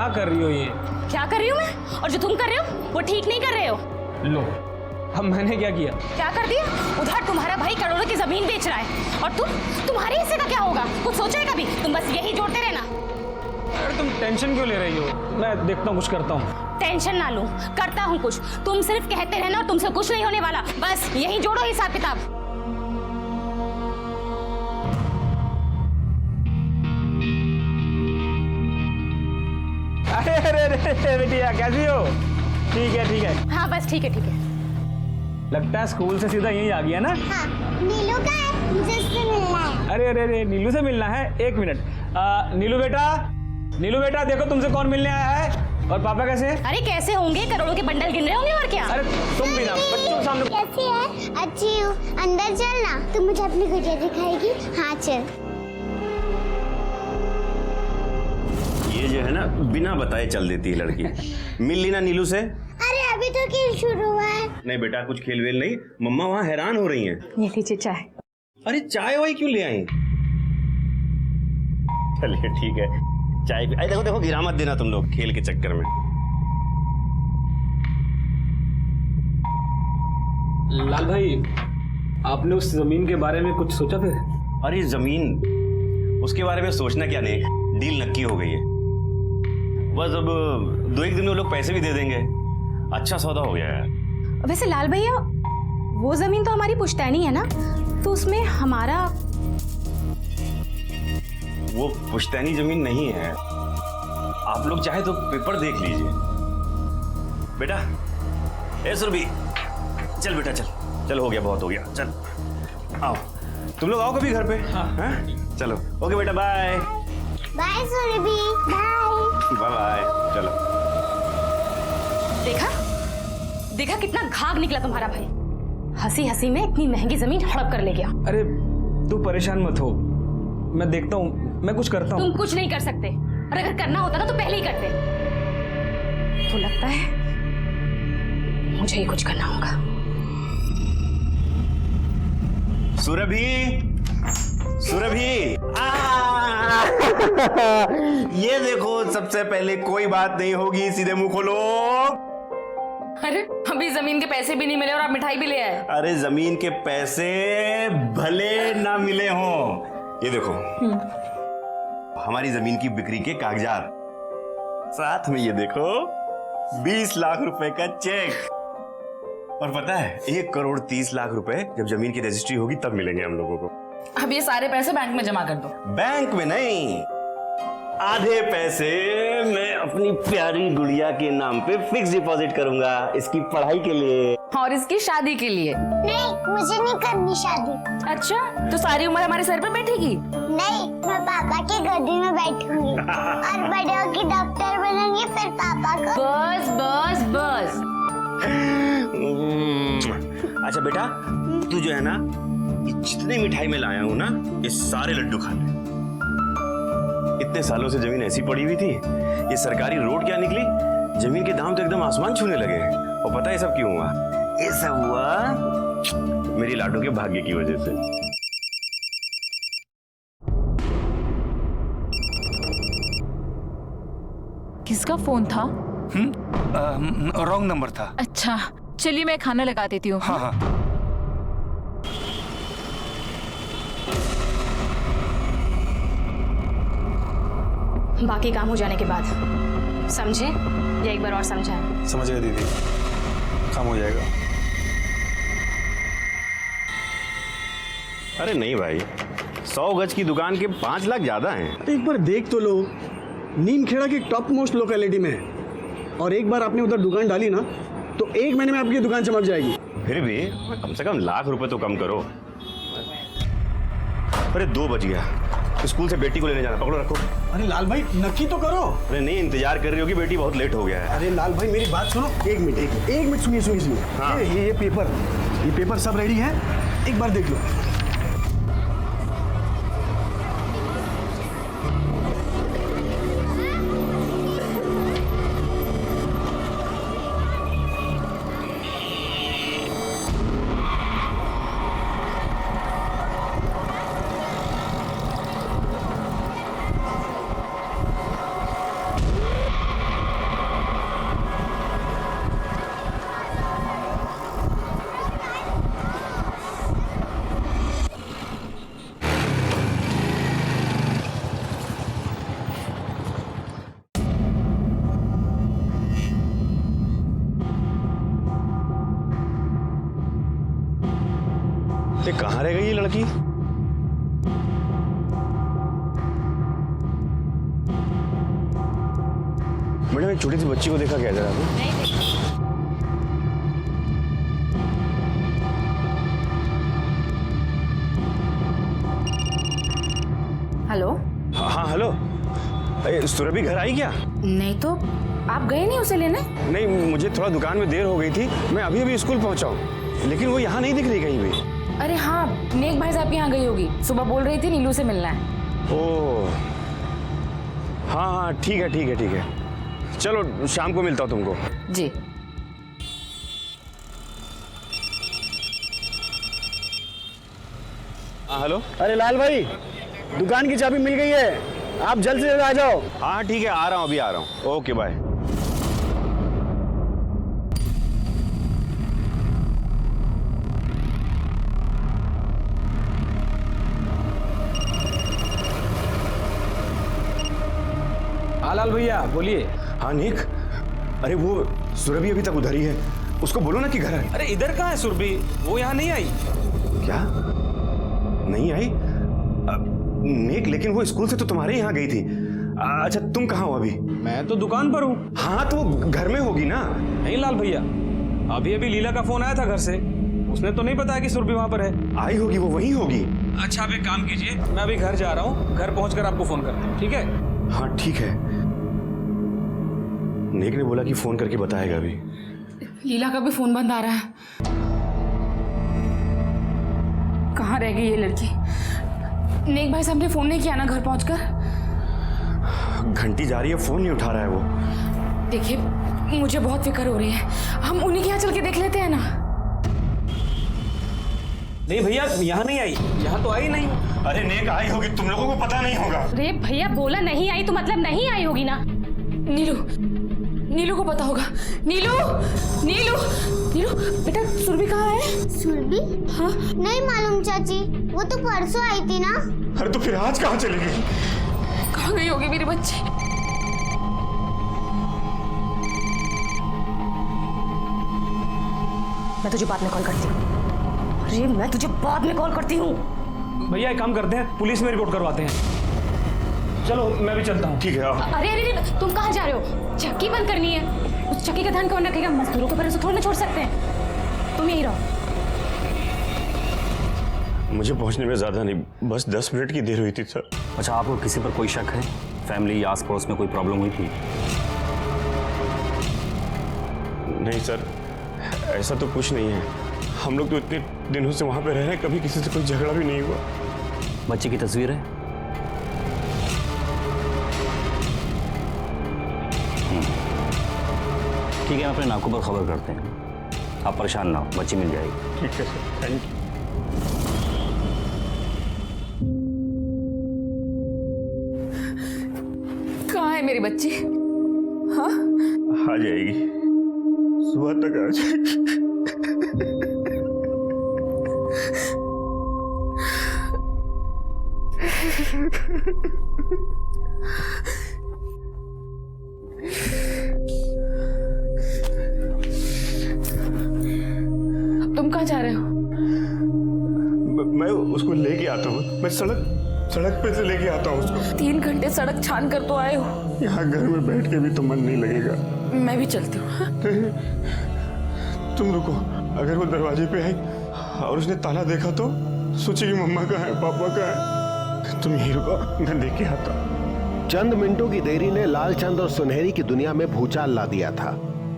क्या कर रही हो ये? क्या कर रही हूँ मैं? और जो तुम कर रहे हो वो ठीक नहीं कर रहे हो। लो, अब मैंने क्या किया? क्या कर दिया? उधर तुम्हारा भाई करोड़ों की जमीन बेच रहा है और तुम्हारे हिस्से का क्या होगा? कुछ सोचा है कभी? तुम बस यही जोड़ते रहना। अरे तुम टेंशन क्यों ले रही हो? मैं देखता हूँ, कुछ करता हूँ। टेंशन ना लूं, करता हूँ कुछ। तुम सिर्फ कहते रहना और तुमसे कुछ नहीं होने वाला। बस यही जोड़ो हिसाब किताब। अरे अरे अरे बेटिया, कैसी हो? ठीक है ठीक है। हाँ बस ठीक है ठीक है। लगता है स्कूल से सीधा यहीं आ गया ना? हाँ, नीलू का है, मुझे उससे मिलना है। अरे अरे अरे, नीलू से मिलना है? एक मिनट। नीलू बेटा देखो तुमसे कौन मिलने आया है। और पापा कैसे हैं? अरे कैसे होंगे? करोड़ों के बंडल गिन रहे होंगे और क्या। अरे तुम भी ना बच्चों के सामने। कैसी है? अच्छी हूँ। अंदर चलना, तू मुझे अपनी गुड़िया दिखाएगी। हाँ चल। ये जो है ना, बिना बताए चल देती है लड़की। मिल ली ना नीलू से? अरे अभी तो खेल शुरू हुआ है। नहीं बेटा, कुछ खेल वेल नहीं। मम्मा वहाँ हैरान हो रही हैं। ये लीजिए चाय। अरे चाय वाई क्यों ले आई? चलिए ठीक है, चाय भी। अरे देखो देखो, गिरा मत देना तुम लोग खेल के चक्कर में। लाल भाई, आपने उस जमीन के बारे में कुछ सोचा फिर? अरे जमीन, उसके बारे में सोचना क्या, नहीं डील नक्की हो गई है। बस अब 2-1 दिन में लोग पैसे भी दे देंगे। अच्छा सौदा हो गया है। वैसे लाल भैया, वो जमीन तो हमारी पुश्तैनी है ना, तो उसमें हमारा। वो पुश्तैनी जमीन नहीं है। आप लोग चाहे तो पेपर देख लीजिए। बेटा, ए सुरभि, चल बेटा चल चल, हो गया, बहुत हो गया, चल आओ। तुम लोग आओ कभी घर पे। हाँ चलो, ओके बेटा, bye bye Surbhi, bye. Bye bye, चलो। देखा कितना घाघ निकला तुम्हारा भाई। हंसी हंसी में इतनी महंगी जमीन हड़प कर ले गया। अरे तू परेशान मत हो, मैं देखता हूँ, मैं कुछ करता हूँ। तुम कुछ नहीं कर सकते, और अगर करना होता ना तो पहले ही करते। तो लगता है मुझे ही कुछ करना होगा। सुरभि, सुरभि, ये देखो, सबसे पहले कोई बात नहीं होगी, सीधे मुंह खोलो। अरे अभी जमीन के पैसे भी नहीं मिले और आप मिठाई भी ले आए। अरे जमीन के पैसे भले ना मिले हों, ये देखो हमारी जमीन की बिक्री के कागजात, साथ में ये देखो 20 लाख रुपए का चेक। और पता है, 1,30,00,000 रुपए जब जमीन की रजिस्ट्री होगी तब मिलेंगे हम लोगों को। अब ये सारे पैसे बैंक में जमा कर दो। बैंक में नहीं, आधे पैसे मैं अपनी प्यारी गुड़िया के नाम पे फिक्स डिपॉजिट करूंगा, इसकी पढ़ाई के लिए और इसकी शादी के लिए। नहीं, मुझे नहीं करनी शादी। अच्छा, तो सारी उम्र हमारे सर पे बैठेगी? नहीं, मैं पापा की गोदी में बैठूंगी और बड़े होके डॉक्टर बनूंगी, फिर पापा को। बस बस बस। अच्छा बेटा, तू जो है ना, ये जितनी मिठाई मैं लाया हूँ ना, ये सारे लड्डू खा ले। इतने सालों से जमीन ऐसी पड़ी हुई थी, ये सरकारी रोड क्या निकली, जमीन के दाम तो एकदम आसमान छूने लगे। और पता है सब क्यों हुआ? ये सब हुआ मेरी लाडू के भाग्य की वजह से। किसका फोन था? रॉन्ग नंबर था। अच्छा चलिए, मैं खाना लगा देती हूँ। हाँ हाँ। बाकी काम हो जाने के बाद समझे या एक बार और समझाएं? समझ गए दीदी, काम हो जाएगा। अरे नहीं भाई, 100 गज की दुकान के 5 लाख ज्यादा हैं। एक बार देख तो लो, नीमखेड़ा की टॉप मोस्ट लोकेलिटी में है, और एक बार आपने उधर दुकान डाली ना तो 1 महीने में आपकी दुकान चमक जाएगी। फिर भी कम से कम लाख रुपए तो कम करो। अरे 2 बज गया, स्कूल से बेटी को लेने जाना, पकड़ो रखो। अरे लाल भाई नक्की तो करो। अरे नहीं, इंतजार कर रही होगी बेटी, बहुत लेट हो गया है। अरे लाल भाई मेरी बात सुनो, एक मिनट सुनिए। हाँ। ये पेपर सब रेडी है, एक बार देख लो। ये कहाँ रह गई ये लड़की? मैडम एक छोटी सी बच्ची को देखा क्या जरा आपने? हेलो। हाँ हेलो, सुरभि घर आई क्या? नहीं तो आप गए नहीं उसे लेने? नहीं, मुझे थोड़ा दुकान में देर हो गई थी, मैं अभी अभी स्कूल पहुंचा हूँ, लेकिन वो यहाँ नहीं दिख रही कहीं भी। अरे हाँ, नेक भाई साहब के यहाँ गई होगी, सुबह बोल रही थी नीलू से मिलना है। ओह हाँ हाँ, ठीक है ठीक है ठीक है, चलो शाम को मिलता हूँ तुमको। जी। हाँ हेलो। अरे लाल भाई, दुकान की चाबी मिल गई है, आप जल्द से जल्द आ जाओ। हाँ ठीक है, आ रहा हूँ, अभी आ रहा हूँ। Okay bye. हाँ लाल भैया बोलिए। हाँ निक, अरे वो सुरभि अभी तक उधर ही है, उसको बोलो ना कि घर है। अरे इधर कहाँ है सुरभि? वो यहाँ नहीं आई। क्या नहीं आई? नेक, लेकिन वो स्कूल से तो तुम्हारे यहाँ गई थी। अच्छा तुम कहाँ हो अभी? मैं तो दुकान पर हूँ। हाँ तो वो घर में होगी ना। नहीं लाल भैया, अभी अभी लीला का फोन आया था घर से, उसने तो नहीं बताया कि सुरभि वहाँ पर है। आई होगी, वो वहीं होगी। अच्छा आप एक काम कीजिए, मैं अभी घर जा रहा हूँ, घर पहुँचकर आपको फोन करता हूँ, ठीक है? हाँ ठीक है। नेक ने बोला कि फोन करके बताएगा अभी। लीला का भी फोन बंद आ रहा है। कहाँ रह गई ये लड़की? नेक भाई साहब ने फोन नहीं किया ना घर पहुंचकर? घंटी जा रही है, फोन नहीं उठा रहा है वो। देखिए मुझे बहुत फिक्र हो रही है, हम उन्हीं के यहाँ चल के देख लेते हैं ना। नहीं भैया, यहाँ नहीं आई, यहाँ तो आई नहीं। अरे नेक आई होगी, तुम लोगों को पता नहीं होगा। अरे भैया बोला नहीं आई तो मतलब नहीं आई होगी ना। नीलू, नीलू को पता होगा। नीलू, नीलू, नीलू बेटा सुरभि कहाँ है? सुरभि? हाँ नहीं मालूम चाची, वो तो परसों आई थी ना। अरे तो फिर आज कहाँ चली गई? कहाँ गई होगी मेरी बच्ची? मैं तुझे बाद में कॉल करती हूँ। अरे मैं तुझे बाद में कॉल करती हूँ। भैया एक काम करते हैं, पुलिस में रिपोर्ट करवाते हैं। चलो मैं भी चलता हूँ। ठीक है आओ। अरे अरे अरे, तुम कहाँ जा रहे हो? चक्की बंद करनी है, उस चक्की का ध्यान कौन रखेगा? मजदूरों को भरोसे थोड़ी ना छोड़ सकते हैं। तुम यहीं रहो। मुझे पहुंचने में ज्यादा नहीं, बस 10 मिनट की देर हुई थी सर। अच्छा, आपको किसी पर कोई शक है? फैमिली आस पड़ोस में कोई प्रॉब्लम हुई थी? नहीं सर, ऐसा तो कुछ नहीं है। हम लोग तो इतने दिनों से वहां पे रह रहे हैं, कभी किसी से कोई झगड़ा भी नहीं हुआ। बच्चे की तस्वीर है? ठीक है, अपने नाकों पर खबर करते हैं। आप परेशान ना हो, बच्ची मिल जाएगी। ठीक है सर, थैंक यू। कहाँ है मेरी बच्ची? हाँ आ जाएगी, सुबह तक आ जाएगी। अब तुम कहाँ जा रहे हो? मैं उसको लेके आता हूँ, मैं सड़क पे से लेके आता हूँ उसको। 3 घंटे सड़क छान कर तो आए हो। यहाँ घर में बैठ के भी तो मन नहीं लगेगा। मैं भी चलती हूँ। हाँ? तुम रुको, अगर वो दरवाजे पे आई और उसने ताला देखा तो सोचेगी मम्मा कहाँ है, पापा कहाँ है। तुम यहीं रुको, मैं देख के आता हूँ। चंद मिनटों की देरी ने लालचंद और सुनहरी की दुनिया में भूचाल ला दिया था।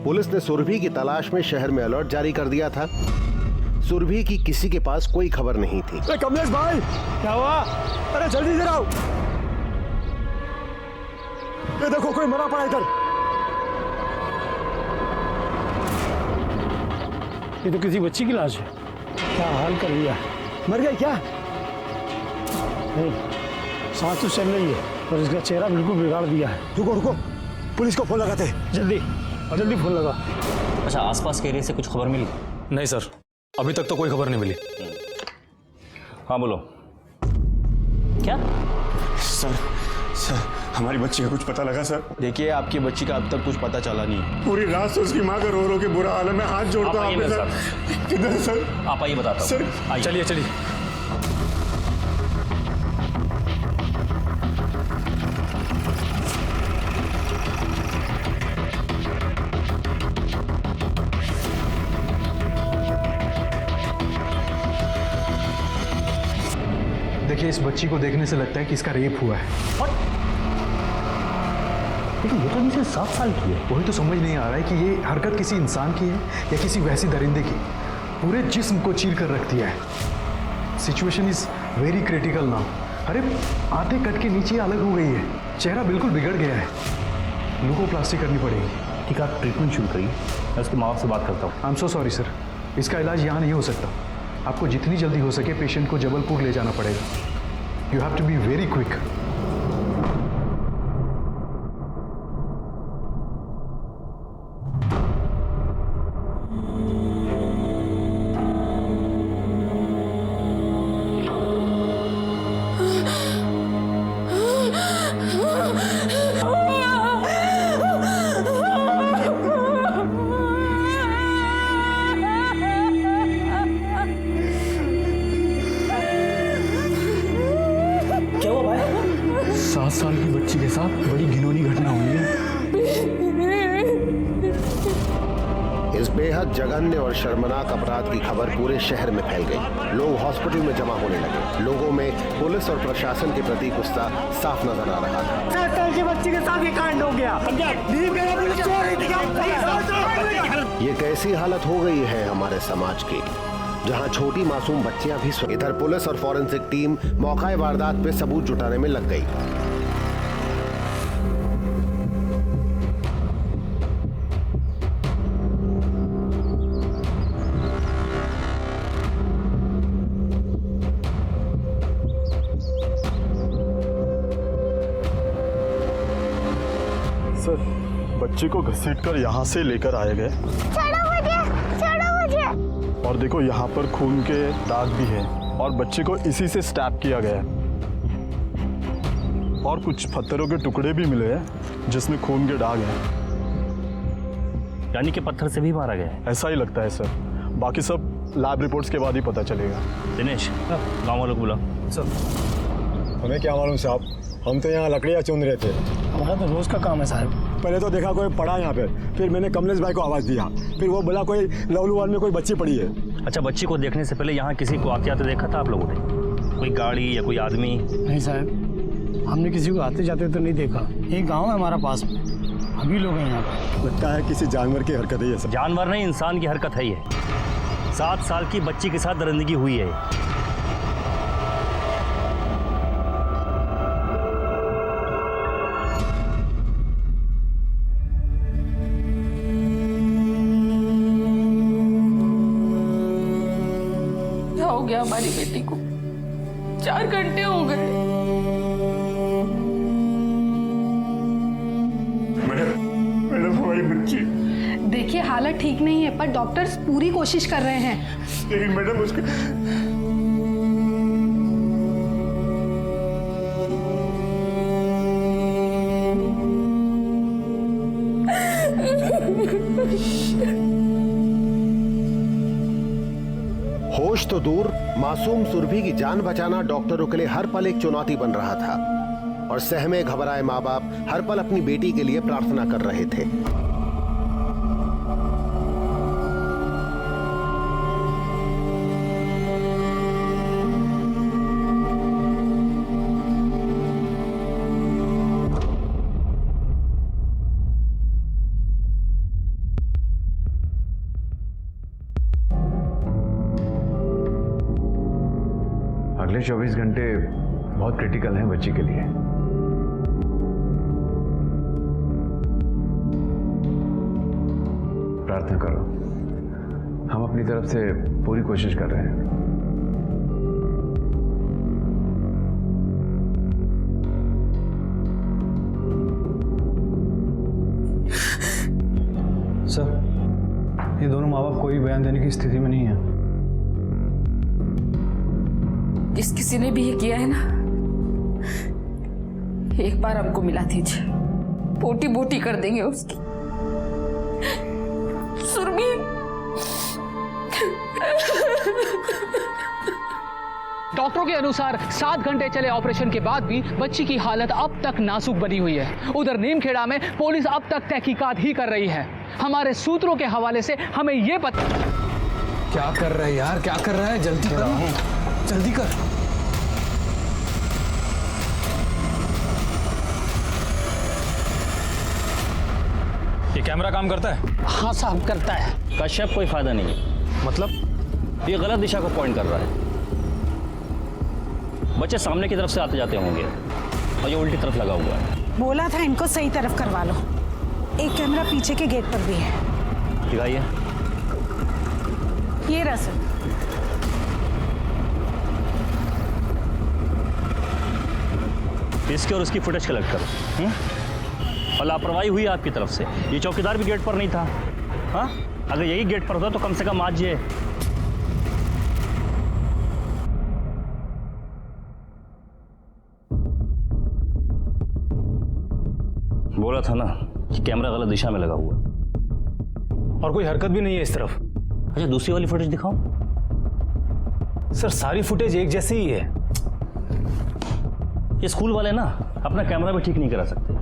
पुलिस ने सुरभि की तलाश में शहर में अलर्ट जारी कर दिया था। सुरभि की किसी के पास कोई खबर नहीं थी। कमलेश भाई, क्या हुआ? अरे जल्दी से आओ, ये देखो कोई मरा पड़ा इधर। ये तो किसी बच्ची की लाश है। क्या हाल कर दिया? मर गई क्या? नहीं, सांस तो चल रही है पर इसका चेहरा बिल्कुल बिगाड़ दिया है। रुको रुको, पुलिस को फोन लगाते हैं। जल्दी जल्दी फोन लगा। अच्छा, आसपास के एरिया से कुछ खबर मिली? नहीं सर, अभी तक तो कोई खबर नहीं मिली। हाँ बोलो। क्या? सर हमारी बच्ची का कुछ पता लगा सर? देखिए आपकी बच्ची का अब तक कुछ पता चला नहीं। पूरी रात से उसकी माँ का रो के बुरा हाल है। मैं हाथ जोड़ता हूँ आपके सर। किधर सर? आप आइए बताता हूँ। सर चलिए चलिए। देखिए इस बच्ची को देखने से लगता है कि इसका रेप हुआ है। लेकिन ये तो अभी से 7 साल की है। वही तो समझ नहीं आ रहा है कि ये हरकत किसी इंसान की है या किसी वैसी दरिंदे की। पूरे जिस्म को चीर कर रख दिया है। Situation is very critical now. अरे आधे कट के नीचे अलग हो गई है, चेहरा बिल्कुल बिगड़ गया है। लुकोप्लास्टी करनी पड़ेगी। ठीक है, आप ट्रीटमेंट शुरू करिए, मैं उसके माँ बाप से बात करता हूँ। I am so sorry sir, इसका इलाज यहाँ नहीं हो सकता। आपको जितनी जल्दी हो सके पेशेंट को जबलपुर ले जाना पड़ेगा। You have to be very quick. क्या हुआ भाई? 7 साल की बच्ची के साथ बड़ी घिनौनी घटना हुई है। इस बेहद जघन्य और शर्मनाक अपराध की खबर पूरे शहर में फैल गई। लोग हॉस्पिटल में जमा होने लगे। लोगों में पुलिस और प्रशासन के प्रति गुस्सा साफ नजर आ रहा था। 7 साल की बच्ची के साथ ये कांड हो गया। ये कैसी हालत हो गई है हमारे समाज की, जहां छोटी मासूम बच्चियां भी इधर पुलिस और फॉरेंसिक टीम मौका वारदात पे सबूत जुटाने में लग गई। सर बच्ची को घसीटकर यहाँ से लेकर आए गए और देखो यहाँ पर खून के दाग भी हैं और बच्चे को इसी से स्टैब किया गया है और कुछ पत्थरों के टुकड़े भी मिले हैं जिसमें खून के दाग हैं। यानी कि पत्थर से भी मारा गया है? ऐसा ही लगता है सर, बाकी सब लैब रिपोर्ट्स के बाद ही पता चलेगा। दिनेश, गाँव वालों को बुला। सर हमें क्या मालूम साहब, हम तो यहाँ लकड़ियाँ चुन रहे थे। हमारा तो रोज का काम है साहब। पहले तो देखा कोई पड़ा यहाँ पे, फिर मैंने कमलेश भाई को आवाज़ दिया, फिर वो बोला कोई लवलूवाल में कोई बच्ची पड़ी है। अच्छा, बच्ची को देखने से पहले यहाँ किसी को आते आते देखा था आप लोगों ने? कोई गाड़ी या कोई आदमी? नहीं साहब, हमने किसी को आते जाते तो नहीं देखा। एक गांव है हमारा पास में, अभी लोग हैं यहाँ पर। लगता है किसी जानवर की हरकत है ये सब। जानवर नहीं, इंसान की हरकत है ये। 7 साल की बच्ची के साथ दरिंदगी हुई है। हो गया हमारी बेटी को? 4 घंटे हो गए। मैडम हमारी बच्ची। देखिए हालत ठीक नहीं है, पर डॉक्टर्स पूरी कोशिश कर रहे हैं। लेकिन मैडम उसके होश तो दूर, मासूम सुरभि की जान बचाना डॉक्टरों के लिए हर पल एक चुनौती बन रहा था और सहमे घबराए माँ बाप हर पल अपनी बेटी के लिए प्रार्थना कर रहे थे। अगले 24 घंटे बहुत क्रिटिकल हैं बच्ची के लिए। प्रार्थना करो, हम अपनी तरफ से पूरी कोशिश कर रहे हैं। सर, ये दोनों माँ बाप कोई बयान देने की स्थिति में नहीं है। जिस किसी ने भी ये किया है ना, एक बार हमको मिला दीजिए, बोटी बोटी कर देंगे उसकी। सुरभि डॉक्टरों के अनुसार 7 घंटे चले ऑपरेशन के बाद भी बच्ची की हालत अब तक नाजुक बनी हुई है। उधर नीमखेड़ा में पुलिस अब तक तहकीकात ही कर रही है। हमारे सूत्रों के हवाले से हमें ये पता। क्या कर रहा है यार, क्या कर रहा है? जल्दी कर, जल्दी कर। ये कैमरा काम करता है? हाँ साहब, करता है। कश्यप, कोई फायदा नहीं है। मतलब ये गलत दिशा को पॉइंट कर रहा है। बच्चे सामने की तरफ से आते जाते होंगे और ये उल्टी तरफ लगा हुआ है। बोला था इनको सही तरफ करवा लो। एक कैमरा पीछे के गेट पर भी है। दिखाइए। ये रहा सर। इसके और उसकी फुटेज कलेक्ट करो। और लापरवाही हुई आपकी तरफ से। ये चौकीदार भी गेट पर नहीं था। हाँ, अगर यही गेट पर होता तो कम से कम आज ये बोला था ना कि कैमरा गलत दिशा में लगा हुआ। और कोई हरकत भी नहीं है इस तरफ। अच्छा, दूसरी वाली फुटेज दिखाओ। सर सारी फुटेज एक जैसी ही है। ये स्कूल वाले ना अपना कैमरा भी ठीक नहीं करा सकते।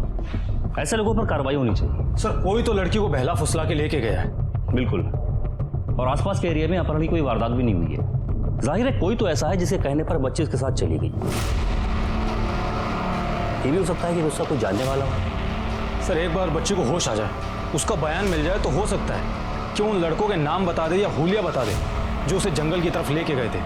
ऐसे लोगों पर कार्रवाई होनी चाहिए। सर कोई तो लड़की को बहला फुसला के लेके गया है। बिल्कुल। और आसपास के एरिया में अपहरण की कोई वारदात भी नहीं हुई है। जाहिर है कोई तो ऐसा है जिसे कहने पर बच्ची उसके साथ चली गई। ये भी हो सकता है कि उसका कोई जानने वाला हो। सर एक बार बच्ची को होश आ जाए, उसका बयान मिल जाए तो हो सकता है कि उन लड़कों के नाम बता दे या हुलिया बता दे जो उसे जंगल की तरफ लेके गए थे।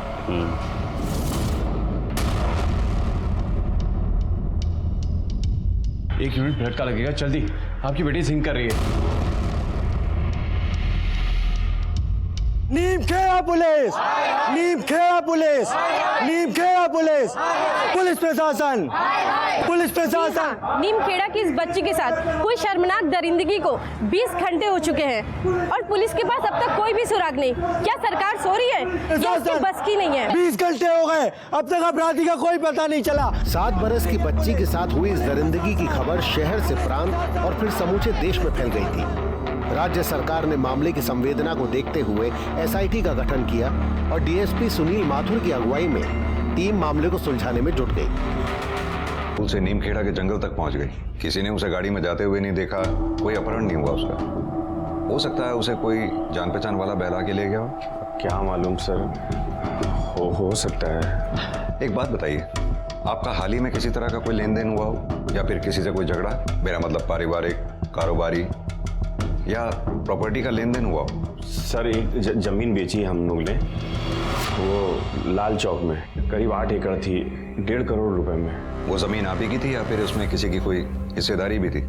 एक यूनिट ब्लड का लगेगा, जल्दी। आपकी बेटी सिंक कर रही है। Neemkheda police, Neemkheda police, Neemkheda police, police प्रशासन, पुलिस प्रशासन। नीमखेड़ा की इस बच्ची के साथ कोई शर्मनाक दरिंदगी को 20 घंटे हो चुके हैं और पुलिस के पास अब तक कोई भी सुराग नहीं। क्या सरकार सो रही है? क्या उसकी बस की नहीं है? 20 घंटे हो गए, अब तक अपराधी का कोई पता नहीं चला। 7 बरस की बच्ची के साथ हुई इस दरिंदगी की खबर शहर से प्रांत और फिर समूचे देश में फैल गई थी। राज्य सरकार ने मामले की संवेदना को देखते हुए एसआईटी का गठन किया और डीएसपी सुनील माथुर की अगुवाई में टीम मामले को सुलझाने में जुट गई। उसे नीमखेड़ा के जंगल तक पहुंच गई। किसी ने उसे गाड़ी में जाते हुए नहीं देखा, कोई अपहरण नहीं हुआ उसका। हो सकता है उसे कोई जान पहचान वाला बहला के ले गया हो। क्या मालूम सर, हो सकता है। एक बात बताइए, आपका हाल ही में किसी तरह का कोई लेन देन हुआ हो या फिर किसी से कोई झगड़ा? मेरा मतलब पारिवारिक, कारोबारी या प्रॉपर्टी का लेन देन हुआ हो? सर एक जमीन बेची हम लोग ने, वो लाल चौक में, करीब 8 एकड़ थी, 1.5 करोड़ रुपए में। वो जमीन आप ही की थी या फिर उसमें किसी की कोई हिस्सेदारी भी थी?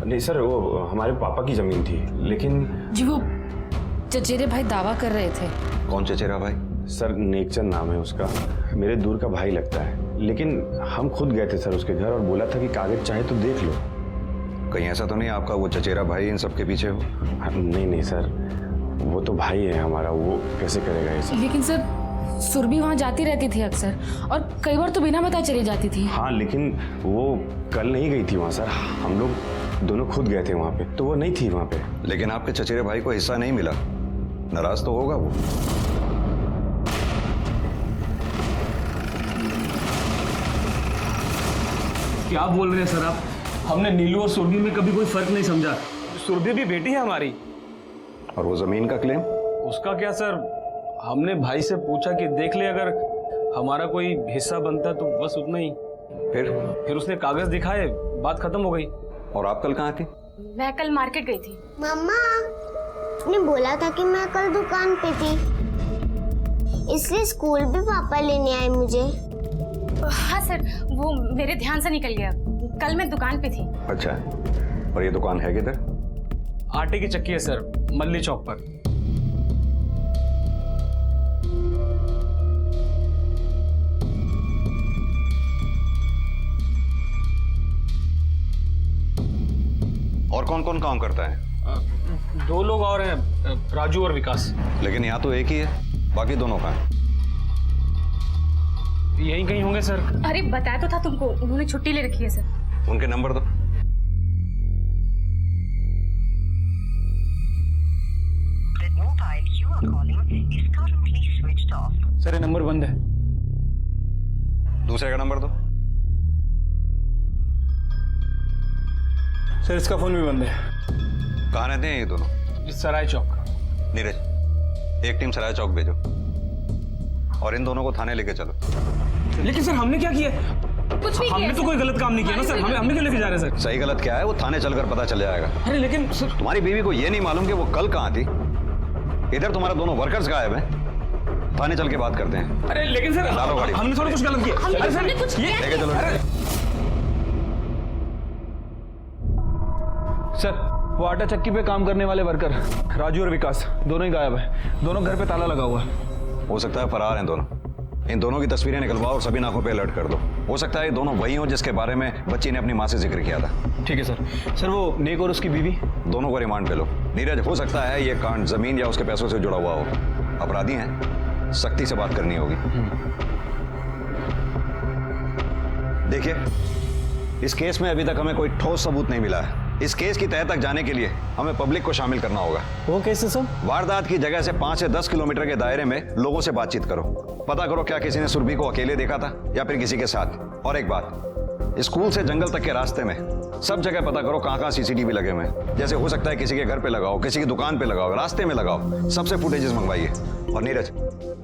नहीं सर, वो हमारे पापा की जमीन थी। लेकिन जी वो चचेरे भाई दावा कर रहे थे। कौन चचेरा भाई? सर नेकचंद नाम है उसका, मेरे दूर का भाई लगता है। लेकिन हम खुद गए थे सर उसके घर और बोला था कि कागज चाहे तो देख लो। कहीं ऐसा तो नहीं आपका वो चचेरा भाई इन सब के पीछे हो? नहीं सर, वो तो भाई है हमारा, वो कैसे करेगा ये सब? लेकिन सर सुरभि वहाँ जाती रहती थी अक्सर और कई बार तो बिना बताए चली जाती थी। हाँ लेकिन वो कल नहीं गई थी वहाँ सर, हम लोग दोनों खुद गए थे वहाँ पे, तो वो नहीं थी वहाँ पे। लेकिन आपके चचेरे भाई को हिस्सा नहीं मिला, नाराज तो होगा वो। क्या बोल रहे हैं सर आप? हमने नीलू और सुरभि में कभी कोई फर्क नहीं समझा। सुरभि भी बेटी है हमारी। और वो जमीन का क्लेम? उसका क्या सर, हमने भाई से पूछा कि देख ले अगर हमारा कोई हिस्सा बनता तो बस उतना ही। फिर उसने कागज दिखाए, बात खत्म हो गई। और आप कल कहाँ थी? मैं कल मार्केट गई थी। मम्मा ने बोला था कि मैं कल दुकान पे थी, इसलिए स्कूल भी पापा लेने आए मुझे। हाँ सर, वो मेरे ध्यान से निकल गया। कल मैं दुकान पे थी। अच्छा, और ये दुकान है किधर? आटे की चक्की है सर, मल्ली चौक पर। और कौन कौन काम करता है? 2 लोग और हैं, राजू और विकास। लेकिन यहाँ तो एक ही है, बाकी दोनों कहाँ हैं? यहीं कहीं होंगे सर। अरे बताया तो था तुमको, उन्होंने छुट्टी ले रखी है सर। उनके नंबर दो। सर ये नंबर बंद है। दूसरे का नंबर दो। सर इसका फोन भी बंद है। कहाँ रहते हैं ये दोनों? इस सराय चौक। नीरज, एक टीम सराय चौक भेजो और इन दोनों को थाने लेके चलो। लेकिन सर हमने क्या किया? कुछ भी हमने तो कोई गलत काम नहीं किया ना सर। हमने क्या लेके जा रहे हैं सर? सही गलत क्या है वो थाने चलकर पता चल जाएगा। अरे लेकिन सर तुम्हारी बीवी को ये नहीं मालूम कि वो कल कहाँ थी? इधर तुम्हारा दोनों वर्कर्स गायब हैं। थाने चल के बात करते हैं। अरे लेकिन सर डालो गाड़ी। हमने थोड़ा कुछ गलत किया। अरे सर हमने कुछ किया लेके चलो। सर वो आटा चक्की पे काम करने वाले वर्कर राजू और विकास दोनों ही गायब है। दोनों घर पे ताला लगा हुआ है। हो सकता है फरार हैं दोनों। इन दोनों की तस्वीरें निकलवाओ और सभी नाकों पे अलर्ट कर दो। हो सकता है ये दोनों वही हो जिसके बारे में बच्ची ने अपनी माँ से जिक्र किया था। ठीक है सर। सर वो नेक और उसकी बीवी दोनों को रिमांड पे लो। नीरज, हो सकता है ये कांड जमीन या उसके पैसों से जुड़ा हुआ हो। अपराधी हैं, सख्ती से बात करनी होगी। देखिए, इस केस में अभी तक हमें कोई ठोस सबूत नहीं मिला है। इस केस की तह तक जाने के लिए हमें पब्लिक को शामिल करना होगा। वो कैसे सर? वारदात की जगह से 5 से 10 किलोमीटर के दायरे में लोगों से बातचीत करो। पता करो क्या किसी ने सुरभि को अकेले देखा था या फिर किसी के साथ। और एक बात, स्कूल से जंगल तक के रास्ते में सब जगह पता करो कहाँ सीसीटीवी लगे हुए हैं। जैसे हो सकता है किसी के घर पे लगाओ, किसी की दुकान पे लगाओ, रास्ते में लगाओ। सबसे फुटेजेस मंगवाइए। और नीरज,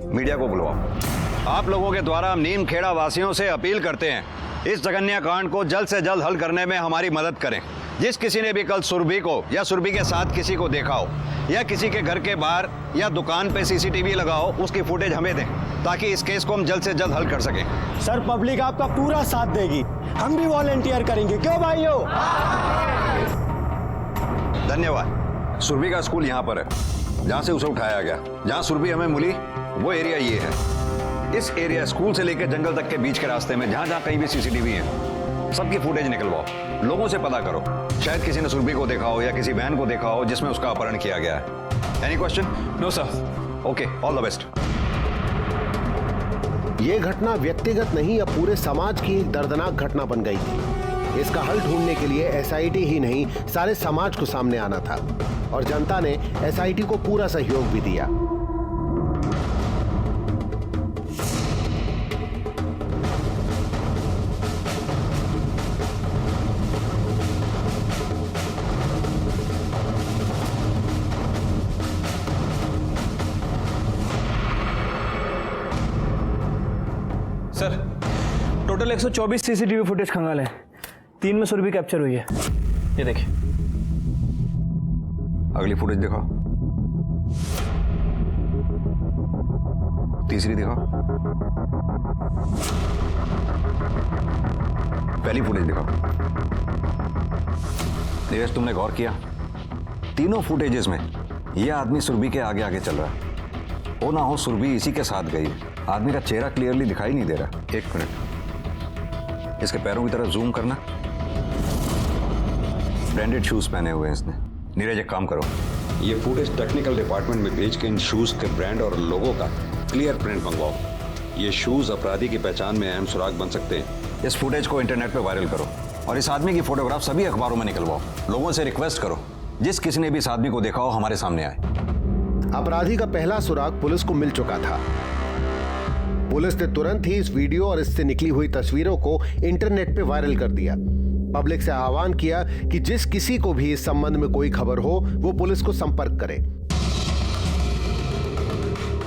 मीडिया को बुलवाओ। आप लोगों के द्वारा हम नीमखेड़ा वासियों से अपील करते हैं, इस जघन्य कांड को जल्द से जल्द हल करने में हमारी मदद करें। जिस किसी ने भी कल सुरभि को या सुरभि के साथ किसी को देखा हो या किसी के घर के बाहर या दुकान पे सीसीटीवी लगाओ, उसकी फुटेज हमें दें ताकि इस केस को हम जल्द से जल्द हल कर सकें। सर पब्लिक आपका पूरा साथ देगी। हम भी वॉलंटियर करेंगे, क्यों भाइयों? धन्यवाद। सुरभि का स्कूल यहाँ पर है जहाँ से उसे उठाया गया। जहाँ सुरभि हमें मिली वो एरिया ये है। इस एरिया स्कूल से लेकर जंगल तक के बीच के रास्ते में जहाँ जहाँ कहीं भी सीसीटीवी है, सबकी फुटेज निकलवाओ। लोगों से पता करो, शायद किसी ने सुरभि को देखा हो या किसी बहन को देखा हो जिसमें उसका अपहरण किया गया है। Any question? No sir. Okay, all the best. ये घटना व्यक्तिगत नहीं, अब पूरे समाज की एक दर्दनाक घटना बन गई थी। इसका हल ढूंढने के लिए एसआईटी ही नहीं, सारे समाज को सामने आना था और जनता ने एसआईटी को पूरा सहयोग भी दिया। सर टोटल 124 सीसीटीवी फुटेज खंगाल है। 3 में सुरभि कैप्चर हुई है। ये देखिए। अगली फुटेज दिखाओ। तीसरी दिखाओ। पहली फुटेज दिखाओ। नीरज, तुमने गौर किया? तीनों फुटेजेस में यह आदमी सुरभि के आगे आगे चल रहा है। हो ना हो सुरभि इसी के साथ गई। आदमी का चेहरा क्लियरली दिखाई नहीं दे रहा। एक मिनट, इसके पैरों की तरफ जूम करना। ब्रांडेड शूज पहने हुए हैं इसने। नीरज, एक काम करो, ये फुटेज टेक्निकल डिपार्टमेंट में भेज के इन शूज के ब्रांड और लोगों का क्लियर प्रिंट मंगवाओ। ये शूज अपराधी की पहचान में अहम सुराग बन सकते हैं। इस फुटेज को इंटरनेट पे वायरल करो और इस आदमी की फोटोग्राफ सभी अखबारों में निकलवाओ। लोगों से रिक्वेस्ट करो, जिस किसी ने भी इस आदमी को देखा हो हमारे सामने आए। अपराधी का पहला सुराग पुलिस को मिल चुका था। पुलिस ने तुरंत ही इस वीडियो और इससे निकली हुई तस्वीरों को इंटरनेट पे वायरल कर दिया। पब्लिक से आह्वान किया कि जिस किसी को भी इस संबंध में कोई खबर हो वो पुलिस को संपर्क करे।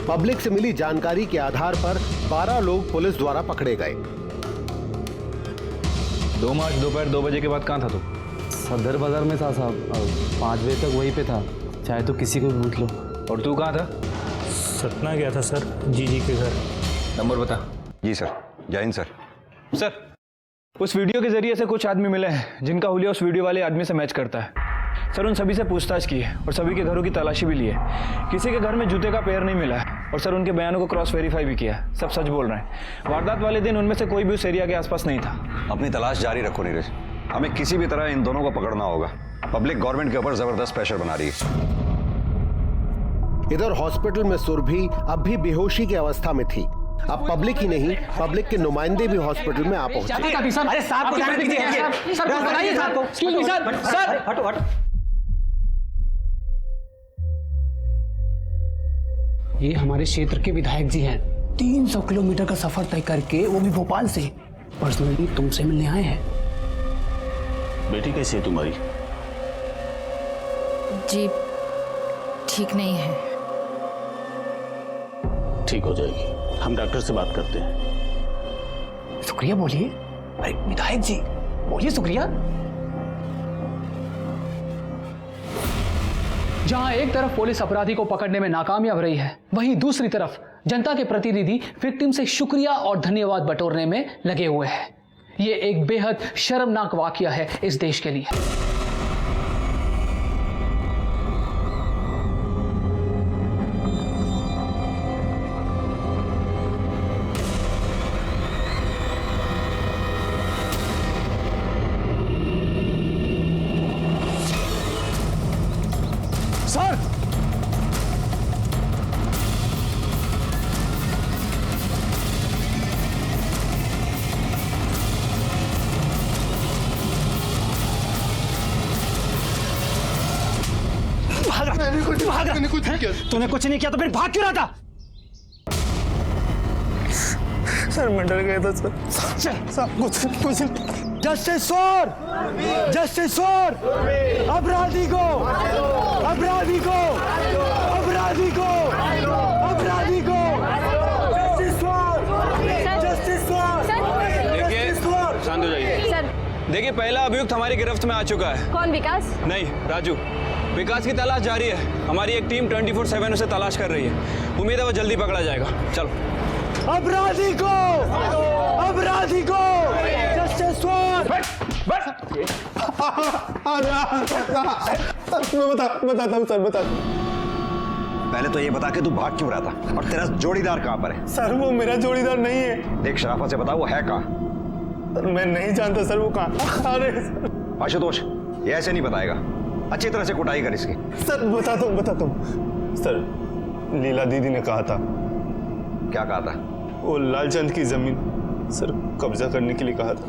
पब्लिक से मिली जानकारी के आधार पर 12 लोग पुलिस द्वारा पकड़े गए। 2 मार्च दोपहर 2 बजे के बाद कहाँ था तू? सदर बाजार में था साहब, 5 बजे तक वहीं पे था। चाहे तो किसी को भी पूछ लो। और तू कहाँ था? सतना गया था सर, जी के घर। नंबर बता। जी सर। जय हिंद सर। सर उस वीडियो के जरिए से कुछ आदमी मिले हैं जिनका हुलिया उस वीडियो वाले आदमी से मैच करता है। सर उन सभी से पूछताछ की है और सभी के घरों की तलाशी भी ली है। किसी के घर में जूते का पैर नहीं मिला है और सर उनके बयानों को क्रॉस वेरीफाई भी किया है। सब सच बोल रहे हैं। वारदात वाले दिन उनमें से कोई भी उस एरिया के आसपास नहीं था। अपनी तलाश जारी रखो नीरज, हमें किसी भी तरह इन दोनों को पकड़ना होगा। पब्लिक गवर्नमेंट के ऊपर जबरदस्त प्रेशर बना रही है। इधर हॉस्पिटल में सुरभि अब भी बेहोशी की अवस्था में थी। अब पब्लिक ही नहीं, पब्लिक के नुमाइंदे भी हॉस्पिटल में आ पहुंचे। अरे साहब को जाने दीजिए सर, कुछ बताइए साहब को। सर हटो हटो। ये हमारे क्षेत्र के विधायक जी हैं। 300 किलोमीटर का सफर तय करके, वो भी भोपाल से, पर्सनली तुमसे मिलने आए हैं। बेटी कैसी है तुम्हारी? जी ठीक नहीं है। ठीक हो जाएगी, हम डॉक्टर से बात करते हैं। शुक्रिया बोलिए। अरे विधायक जी बोलिए शुक्रिया। जहां एक तरफ पुलिस अपराधी को पकड़ने में नाकामयाब रही है, वहीं दूसरी तरफ जनता के प्रतिनिधि विक्टिम से शुक्रिया और धन्यवाद बटोरने में लगे हुए हैं। ये एक बेहद शर्मनाक वाकया है इस देश के लिए। सर तूने कुछ नहीं किया तो फिर भाग क्यों रहा था? सर मैं डर गया था सर कुछ जस्टिस फॉर अपराधी को शांत हो जाइए। देखिए, पहला अभियुक्त हमारी गिरफ्त में आ चुका है। कौन? विकास? नहीं, राजू। विकास की तलाश जारी है। हमारी एक टीम 24/7 उसे तलाश कर रही है। उम्मीद है वो जल्दी पकड़ा जाएगा। चलो। अपराधी को जस्टिस फॉर। बताता हूँ सर, पहले तो ये बता के तू भाग क्यों रहा था, और तेरा जोड़ीदार कहाँ पर है? सर वो मेरा जोड़ीदार नहीं है। देख, शराफत से बता, वो है कहाँ? मैं नहीं जानता सर वो कहाँ। अरे आशुतोष, ये ऐसे नहीं बताएगा। अच्छी तरह से कुटाई कर इसकी। सर बताता हूँ सर, लीला दीदी ने कहा था। क्या कहा था? वो लालचंद की जमीन सर कब्जा करने के लिए कहा था।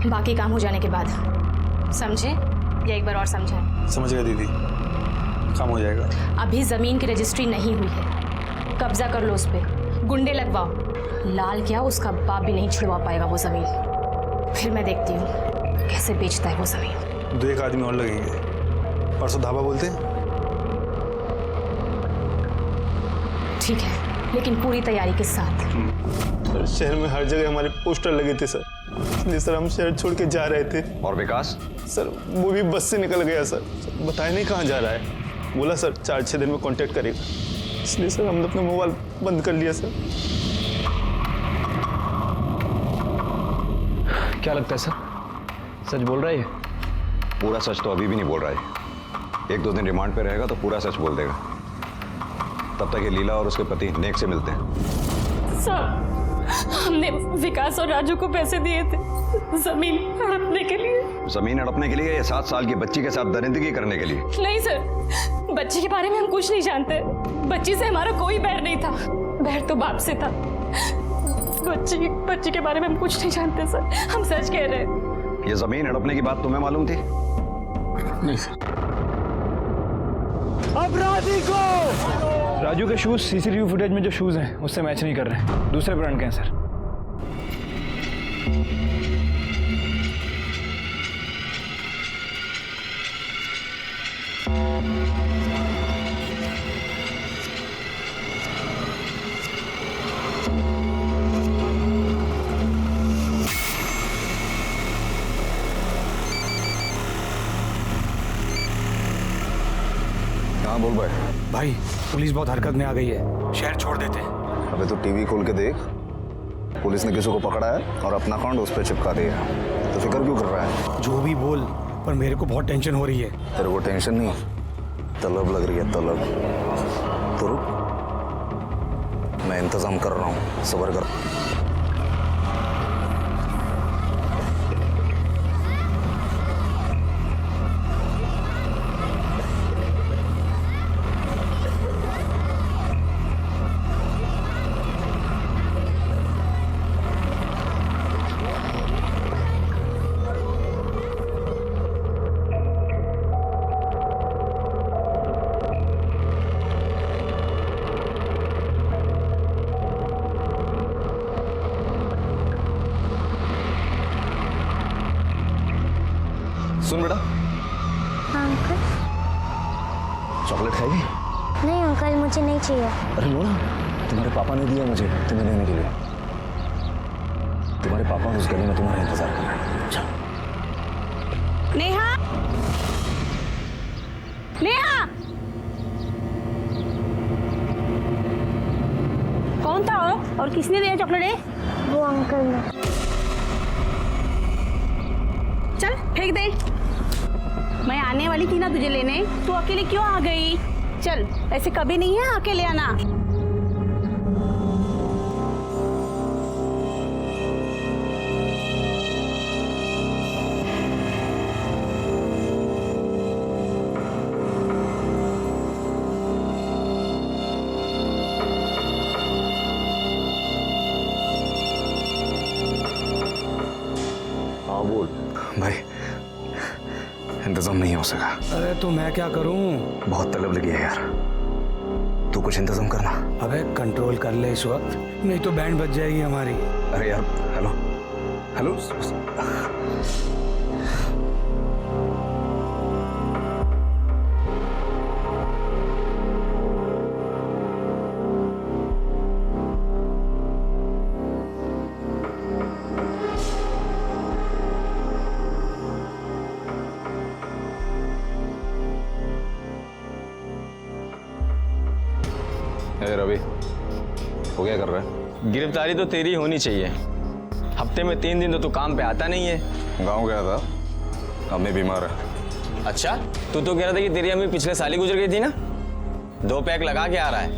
बाकी काम हो जाने के बाद समझे, या एक बार और समझाएं? समझ गया दीदी, काम हो जाएगा। अभी जमीन की रजिस्ट्री नहीं हुई है, कब्जा कर लो उस पे, गुंडे लगवाओ। लाल क्या, उसका बाप भी नहीं छिड़वा पाएगा वो जमीन। फिर मैं देखती हूँ कैसे बेचता है वो जमीन। 2 आदमी और लगेंगे। परसों धाबा बोलते हैं। ठीक है, लेकिन पूरी तैयारी के साथ। सर शहर में हर जगह हमारे पोस्टर लगे थे सर, इसलिए सर हम शहर छोड़ के जा रहे थे। और विकास? सर वो भी बस से निकल गया सर, बताया नहीं कहाँ जा रहा है। बोला सर 4-6 दिन में कांटेक्ट करेगा, इसलिए सर हमने अपना मोबाइल बंद कर लिया सर। क्या लगता है सर, सच बोल रहा है ये? पूरा सच तो अभी भी नहीं बोल रहा है। 1-2 दिन रिमांड पे रहेगा तो पूरा सच बोल देगा। तब तक ये लीला और उसके पति नेक से मिलते हैं। सर हमने विकास और राजू को पैसे दिए थे जमीन हड़पने के लिए। जमीन हड़पने के लिए या 7 साल की बच्ची के साथ दरिंदगी करने के लिए? नहीं सर, बच्ची के बारे में हम कुछ नहीं जानते। बच्ची से हमारा कोई बैर नहीं था, बैर तो बाप से था। बच्ची के बारे में हम कुछ नहीं जानते सर, हम सच कह रहे हैं। ये जमीन हड़पने की बात तुम्हें मालूम थी? नहीं सर। अपराधी को राजू के शूज सीसीटीवी फुटेज में जो शूज हैं उससे मैच नहीं कर रहे हैं, दूसरे ब्रांड के हैं सर। हाँ बोल भाई, पुलिस बहुत हरकत में आ गई है, शहर छोड़ देते हैं। अबे तो टीवी खोल के देख, पुलिस ने किसी को पकड़ा है और अपना अकाउंट उस पर चिपका दिया है। तो फिक्र क्यों कर रहा है? जो भी बोल, पर मेरे को बहुत टेंशन हो रही है। तेरे को टेंशन नहीं, तलब लग रही है, तलब। तो रुक, मैं इंतजाम कर रहा हूँ, सब्र कर। सुन बेटा, हाँ अंकल। चॉकलेट खाएगी? नहीं अंकल, मुझे नहीं चाहिए। अरे लो ना, तुम्हारे पापा ने दिया मुझे तुम्हें लेने के लिए। तुम्हारे पापा उस गली में तुम्हारा इंतजार कर रहे हैं। चल। नेहा, नेहा, कौन था वो और किसने दिया चॉकलेट? वो अंकल ने। चल फेंक दे। मैं आने वाली थी ना तुझे लेने, तू अकेले क्यों आ गई? चल, ऐसे कभी नहीं है अकेले आना। हाँ बोल भाई, इंतजाम नहीं हो सका। अरे तो मैं क्या करूं? बहुत तलब लगी है यार, तू कुछ इंतजाम करना। अबे कंट्रोल कर ले इस वक्त, नहीं तो बैंड बज जाएगी हमारी। अरे यार, हेलो हेलो। रवि, वो क्या कर रहा है? गिरफ्तारी तो तेरी होनी चाहिए। हफ्ते में 3 दिन तो तू काम पे आता नहीं है। गांव गया था, अम्मी बीमार है। अच्छा, तू तो कह रहा था कि तेरी अम्मी पिछले साल ही गुजर गई थी ना? 2 पैक लगा के आ रहा है?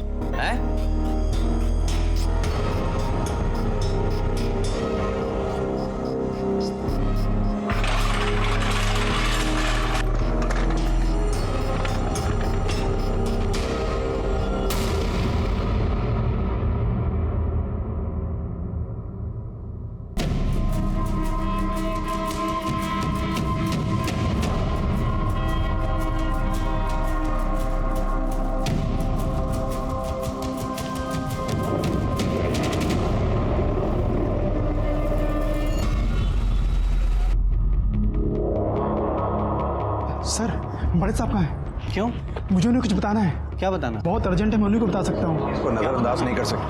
सर, बड़े साहब कहाँ हैं? क्यों? मुझे उन्हें कुछ बताना है। क्या बताना? बहुत अर्जेंट है, मैं उन्हीं को बता सकता हूँ। इसको नजरअंदाज नहीं कर सकते।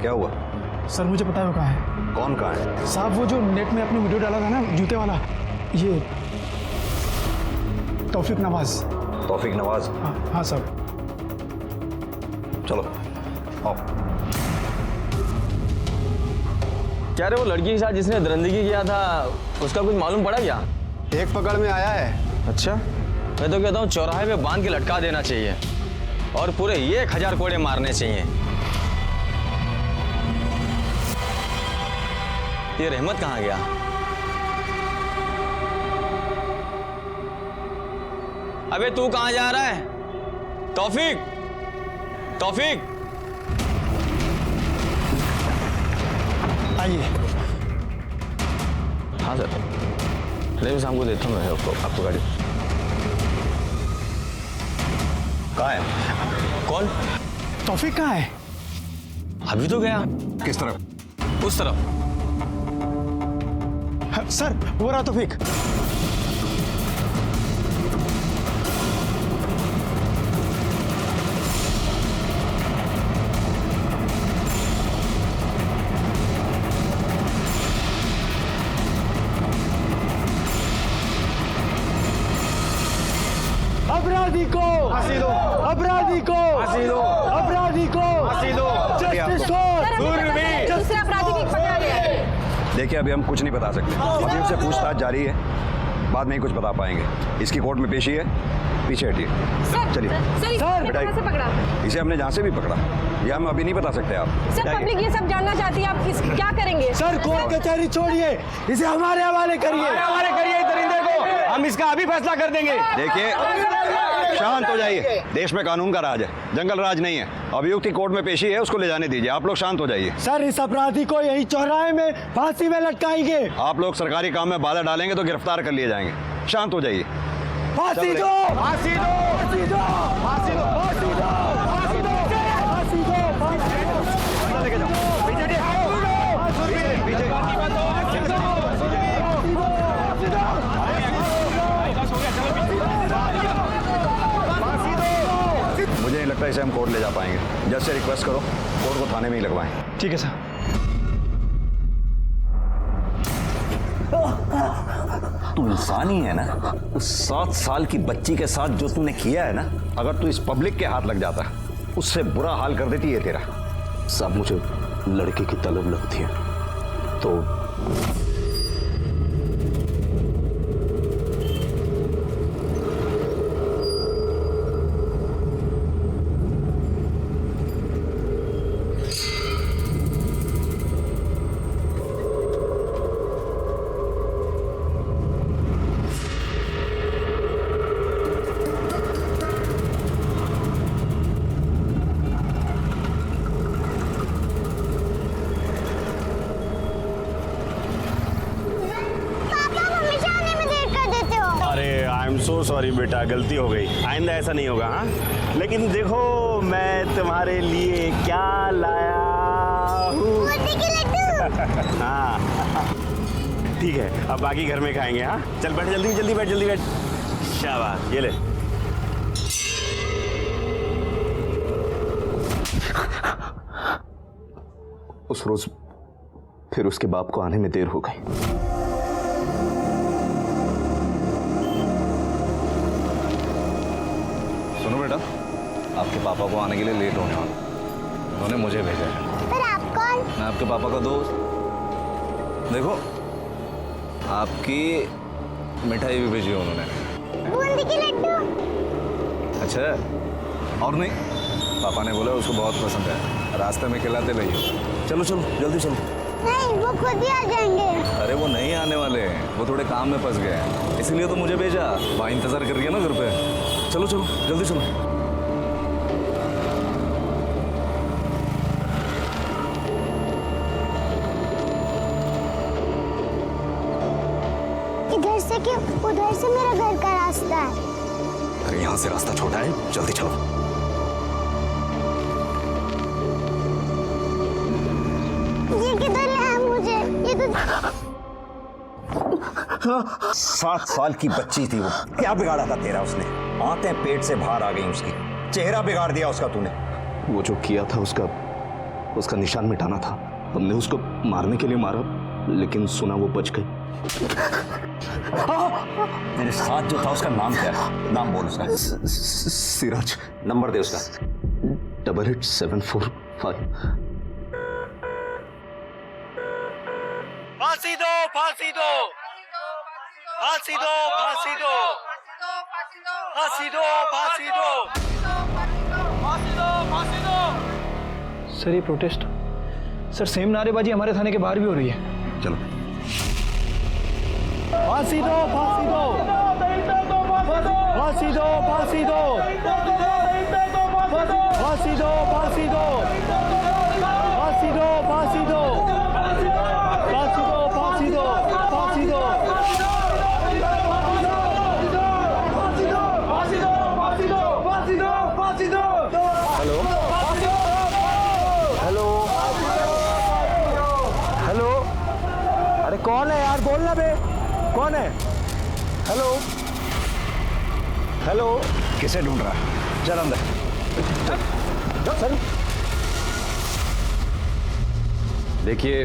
क्या हुआ? सर मुझे पता है वो कहाँ है। कौन कहाँ है? साहब वो जो नेट में अपनी वीडियो डाला था ना, जूते वाला, ये तौफीक नवाज। तौफीक नवाज? हाँ सर। चलो आओ। क्या रे, वो लड़की के साथ जिसने दरिंदगी किया था उसका कुछ मालूम पड़ा क्या? एक पकड़ में आया है। अच्छा, मैं तो कहता हूँ चौराहे पे बांध के लटका देना चाहिए और पूरे 1000 कोड़े मारने चाहिए। ये रहमत कहाँ गया? अबे तू कहाँ जा रहा है? तौफीक, तौफीक, आइए। हाँ सर, नहीं शाम को देता हूँ मैं आपको गाड़ी। कहाँ है? कौन? तौफीक कहाँ है? अभी तो गया। किस तरफ? उस तरफ। सर वो रहा तौफीक। अपराधी को फांसी दो, अपराधी को फांसी दो, अपराधी को फांसी दो। जस्टिस दूसरा अपराधी भी पकड़ा गया है। देखिए, अभी हम कुछ नहीं बता सकते, अभी उससे पूछताछ जारी है, बाद में ही कुछ बता पाएंगे। इसकी कोर्ट में पेशी है, पीछे हटिए। चलिए। सर कहाँ से पकड़ा? इसे हमने जहाँ से भी पकड़ा, ये हम अभी नहीं बता सकते आप। सर पब्लिक ये सब जानना चाहती है, आप क्या करेंगे? सर कोर्ट कचहरी छोड़िए, इसे हमारे हवाले करिए। हमारे करिए दरिंदे को, हम इसका अभी फैसला कर देंगे। देखिए, शांत हो जाइए, देश में कानून का राज है, जंगल राज नहीं है। अभियुक्त की कोर्ट में पेशी है, उसको ले जाने दीजिए। आप लोग शांत हो जाइए। सर इस अपराधी को यही चौराहे में फांसी में लटकाएंगे। आप लोग सरकारी काम में बाधा डालेंगे तो गिरफ्तार कर लिए जाएंगे। शांत हो जाइए। फांसी दो, फांसी दो, फांसी दो, फांसी दो, फांसी दो, फांसी दो, फांसी दो, फांसी दो, लेके जाओ। पीछे कोर्ट ले जा पाएंगे। जैसे रिक्वेस्ट करो कोर्ट को थाने में ही लगवाएं। ठीक है सर। तू इंसान ही है ना? उस 7 साल की बच्ची के साथ जो तूने किया है ना, अगर तू इस पब्लिक के हाथ लग जाता उससे बुरा हाल कर देती है तेरा। साहब मुझे लड़के की तलब लगती है तो सो सॉरी बेटा, गलती हो गई, आइंदा ऐसा नहीं होगा। हाँ, लेकिन देखो मैं तुम्हारे लिए क्या लाया हूँ। हाँ ठीक है, अब बाकी घर में खाएंगे। हाँ चल बैठ, जल्दी जल्दी बैठ, जल्दी बैठ। शाबाश, ये ले। उस रोज फिर उसके बाप को आने में देर हो गई। सुनो बेटा, आपके पापा को आने के लिए लेट होने वाला, उन्होंने मुझे भेजा है। पर आप कौन? मैं आपके पापा का दोस्त। देखो आपकी मिठाई भी भेजी है उन्होंने। बूंदी के लड्डू। अच्छा, और नहीं, पापा ने बोला उसको बहुत पसंद है, रास्ते में खिलाते रहिए। चलो चलो जल्दी चलो। नहीं, वो खुद ही आ जाएंगे। अरे वो नहीं आने वाले हैं, वो थोड़े काम में फंस गए हैं, इसीलिए तो मुझे भेजा। वहाँ इंतजार कर रही है ना घर पे। चलो चलो जल्दी चलो। इधर से क्यों? उधर से मेरा घर का रास्ता है। अरे यहाँ से रास्ता छोटा है, जल्दी चलो। ये किधर ले आया मुझे? ये तो 7 साल की बच्ची थी वो, क्या बिगाड़ा था तेरा उसने? आंतें पेट से बाहर आ गई उसकी, चेहरा बिगाड़ दिया उसका तूने। वो जो किया था उसका निशान मिटाना था। हमने उसको मारने के लिए मारा, लेकिन सुना वो बच गई। तेरे साथ जो था उसका नाम क्या है? नाम बोल उसका। सिराज। नंबर दे उसका। 8874 फांसी दो, फांसी दो, फांसी दो, फांसी दो, फांसी दो, फांसी दो, फांसी दो, फांसी दो। सर ये प्रोटेस्ट, सर सेम नारेबाजी हमारे थाने के बाहर भी हो रही है। चलो। फांसी दो, फांसी दो, फांसी दो, फांसी दो, फांसी दो, फांसी दो, फांसी दो, फांसी दो, फांसी दो, फांसी दो, फांसी दो। हेलो हेलो हेलो, अरे कौन है यार, बोलना बे, कौन है? Hello hello. किसे ढूंढ रहा है? चल अंदर चल। देखिए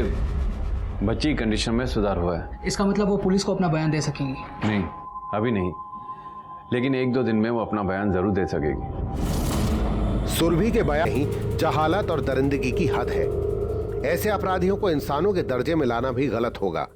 बच्ची कंडीशन में सुधार हुआ है। इसका मतलब वो पुलिस को अपना बयान दे सकेंगी? नहीं, अभी नहीं, लेकिन 1-2 दिन में वो अपना बयान जरूर दे सकेगी। सुरभि के बयान ही जहालत और दरिंदगी की हद है। ऐसे अपराधियों को इंसानों के दर्जे में लाना भी गलत होगा।